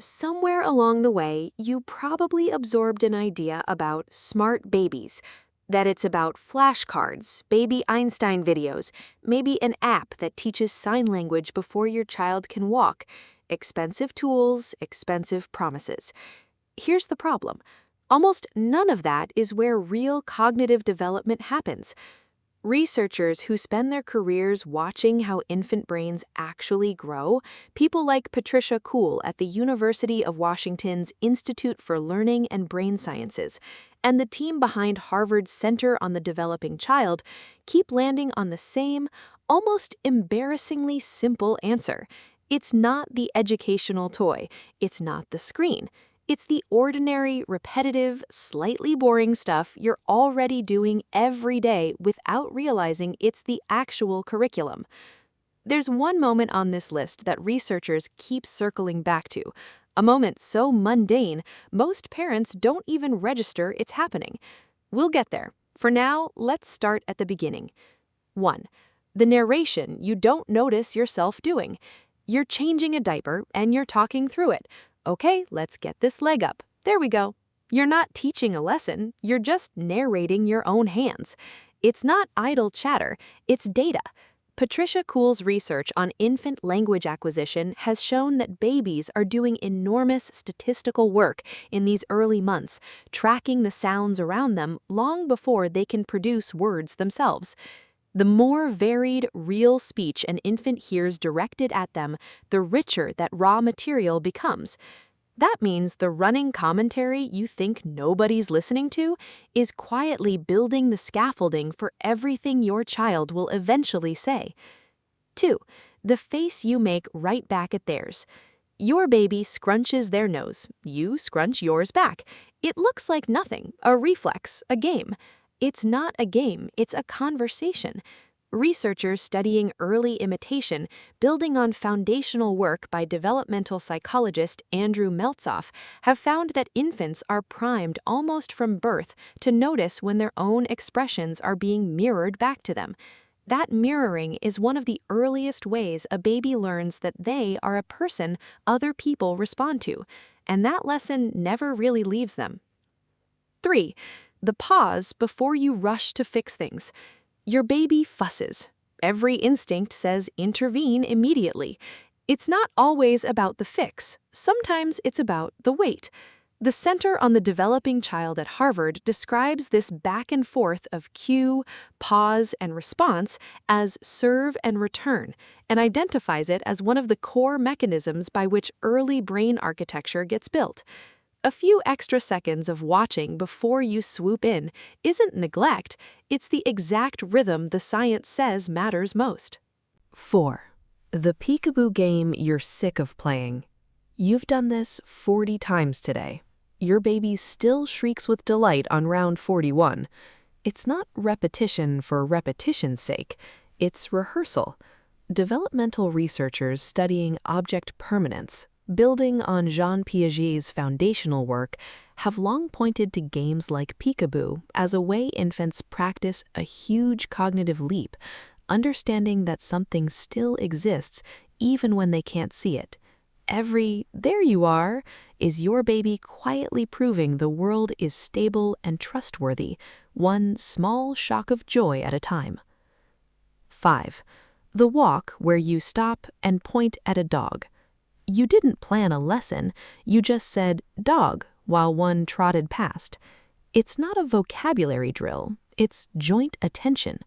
Somewhere along the way, you probably absorbed an idea about smart babies, that it's about flashcards, baby Einstein videos, maybe an app that teaches sign language before your child can walk, expensive tools, expensive promises. Here's the problem. Almost none of that is where real cognitive development happens. Researchers who spend their careers watching how infant brains actually grow, people like Patricia Kuhl at the University of Washington's Institute for Learning and Brain Sciences, and the team behind Harvard's Center on the Developing Child, keep landing on the same, almost embarrassingly simple answer. It's not the educational toy. It's not the screen. It's the ordinary, repetitive, slightly boring stuff you're already doing every day without realizing it's the actual curriculum. There's one moment on this list that researchers keep circling back to, a moment so mundane, most parents don't even register it's happening. We'll get there. For now, let's start at the beginning. 1. The narration you don't notice yourself doing. You're changing a diaper and you're talking through it. Okay, let's get this leg up. There we go. You're not teaching a lesson, you're just narrating your own hands. It's not idle chatter, it's data. Patricia Kuhl's research on infant language acquisition has shown that babies are doing enormous statistical work in these early months, tracking the sounds around them long before they can produce words themselves. The more varied, real speech an infant hears directed at them, the richer that raw material becomes. That means the running commentary you think nobody's listening to is quietly building the scaffolding for everything your child will eventually say. 2. The face you make right back at theirs. Your baby scrunches their nose, you scrunch yours back. It looks like nothing, a reflex, a game. It's not a game, it's a conversation. Researchers studying early imitation, building on foundational work by developmental psychologist Andrew Meltzoff, have found that infants are primed almost from birth to notice when their own expressions are being mirrored back to them. That mirroring is one of the earliest ways a baby learns that they are a person other people respond to, and that lesson never really leaves them. 3. The pause before you rush to fix things. Your baby fusses. Every instinct says intervene immediately. It's not always about the fix. Sometimes it's about the wait. The Center on the Developing Child at Harvard describes this back and forth of cue, pause, and response as serve and return, and identifies it as one of the core mechanisms by which early brain architecture gets built. A few extra seconds of watching before you swoop in isn't neglect, it's the exact rhythm the science says matters most. 4. The peekaboo game you're sick of playing. You've done this 40 times today. Your baby still shrieks with delight on round 41. It's not repetition for repetition's sake, it's rehearsal. Developmental researchers studying object permanence, building on Jean Piaget's foundational work, have long pointed to games like peekaboo as a way infants practice a huge cognitive leap, understanding that something still exists even when they can't see it. Every "there you are" is your baby quietly proving the world is stable and trustworthy, one small shock of joy at a time. 5. The walk where you stop and point at a dog. You didn't plan a lesson, you just said "dog" while one trotted past. It's not a vocabulary drill, it's joint attention.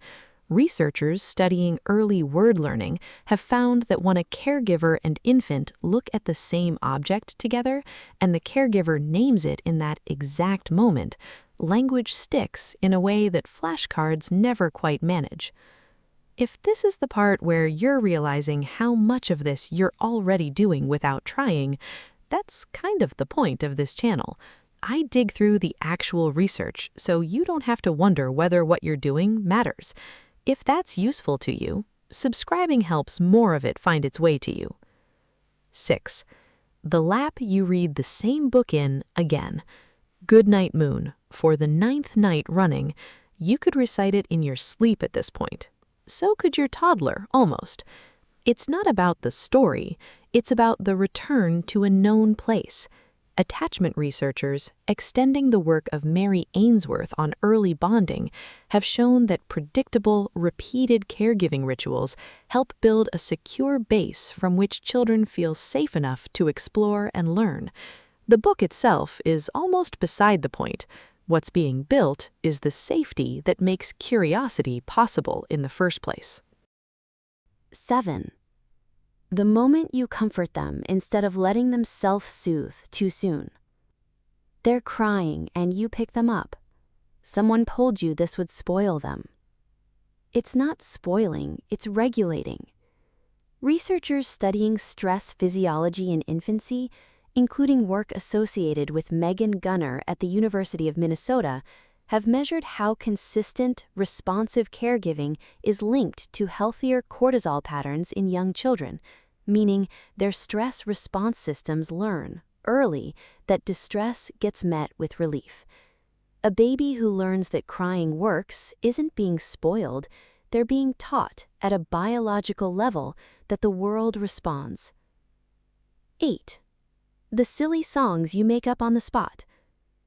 Researchers studying early word learning have found that when a caregiver and infant look at the same object together and the caregiver names it in that exact moment, language sticks in a way that flashcards never quite manage. If this is the part where you're realizing how much of this you're already doing without trying, that's kind of the point of this channel. I dig through the actual research so you don't have to wonder whether what you're doing matters. If that's useful to you, subscribing helps more of it find its way to you. 6. The lap you read the same book in again. Goodnight Moon, for the 9th night running, you could recite it in your sleep at this point. So could your toddler, almost. It's not about the story, It's about the return to a known place. Attachment researchers, extending the work of Mary Ainsworth on early bonding, have shown that predictable, repeated caregiving rituals help build a secure base from which children feel safe enough to explore and learn. The book itself is almost beside the point. What's being built is the safety that makes curiosity possible in the first place. 7. The moment you comfort them instead of letting them self-soothe too soon. They're crying and you pick them up. Someone told you this would spoil them. It's not spoiling, it's regulating. Researchers studying stress physiology in infancy, including work associated with Megan Gunner at the University of Minnesota, have measured how consistent, responsive caregiving is linked to healthier cortisol patterns in young children, meaning their stress response systems learn early that distress gets met with relief. A baby who learns that crying works isn't being spoiled, they're being taught at a biological level that the world responds. 8. The silly songs you make up on the spot.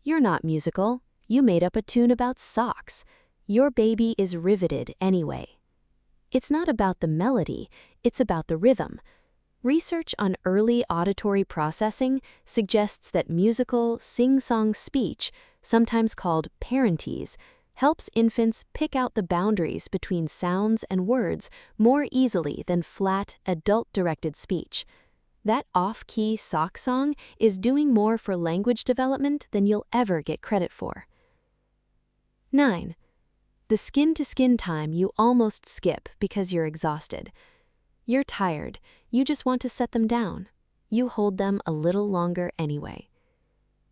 You're not musical. You made up a tune about socks. Your baby is riveted anyway. It's not about the melody, it's about the rhythm. Research on early auditory processing suggests that musical, sing-song speech, sometimes called parentese, helps infants pick out the boundaries between sounds and words more easily than flat, adult-directed speech. That off-key sock song is doing more for language development than you'll ever get credit for. 9. The skin-to-skin time you almost skip because you're exhausted. You're tired, you just want to set them down. You hold them a little longer anyway.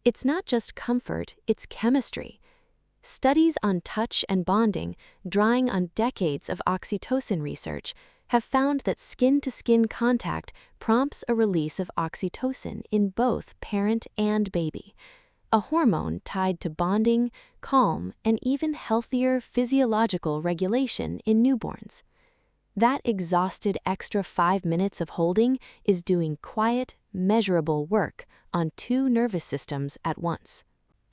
It's not just comfort, it's chemistry. Studies on touch and bonding, drawing on decades of oxytocin research, have found that skin-to-skin contact prompts a release of oxytocin in both parent and baby, a hormone tied to bonding, calm, and even healthier physiological regulation in newborns. That exhausted extra 5 minutes of holding is doing quiet, measurable work on 2 nervous systems at once.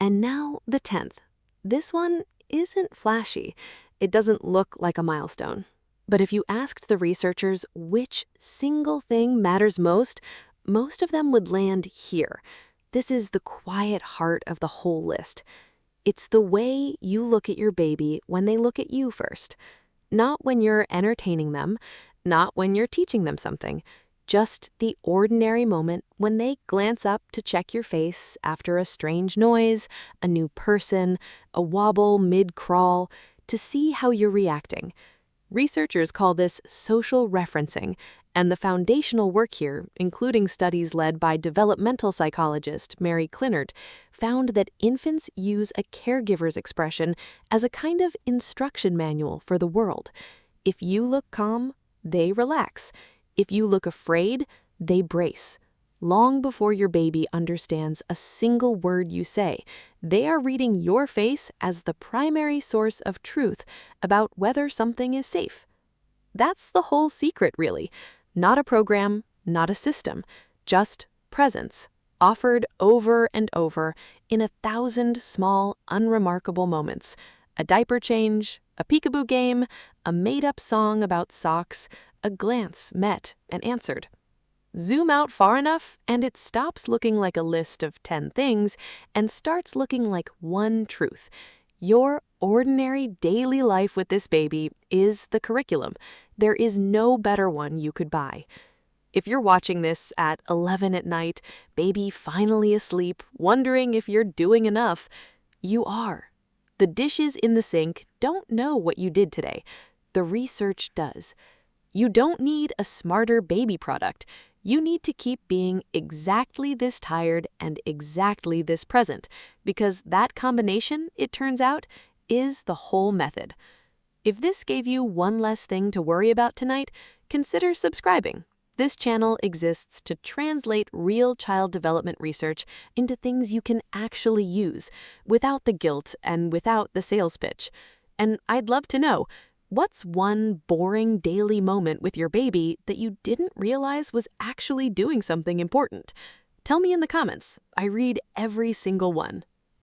And now the 10th. This one isn't flashy. It doesn't look like a milestone. But if you asked the researchers which single thing matters most of them would land here. This is the quiet heart of the whole list. It's the way you look at your baby when they look at you first. Not when you're entertaining them, not when you're teaching them something. Just the ordinary moment when they glance up to check your face after a strange noise, a new person, a wobble mid-crawl, to see how you're reacting. Researchers call this social referencing, and the foundational work here, including studies led by developmental psychologist Mary Klinert, found that infants use a caregiver's expression as a kind of instruction manual for the world. If you look calm, they relax. If you look afraid, they brace. Long before your baby understands a single word you say, they are reading your face as the primary source of truth about whether something is safe. That's the whole secret, really. Not a program, not a system, just presence, offered over and over in 1,000 small, unremarkable moments. A diaper change, a peekaboo game, a made-up song about socks, a glance met and answered. Zoom out far enough, and it stops looking like a list of 10 things and starts looking like one truth. Your ordinary daily life with this baby is the curriculum. There is no better one you could buy. If you're watching this at 11 at night, baby finally asleep, wondering if you're doing enough, you are. The dishes in the sink don't know what you did today. The research does. You don't need a smarter baby product. You need to keep being exactly this tired and exactly this present, because that combination, it turns out, is the whole method. If this gave you one less thing to worry about tonight, consider subscribing. This channel exists to translate real child development research into things you can actually use, without the guilt and without the sales pitch. And I'd love to know, What's one boring daily moment with your baby that you didn't realize was actually doing something important? Tell me in the comments. I read every single one.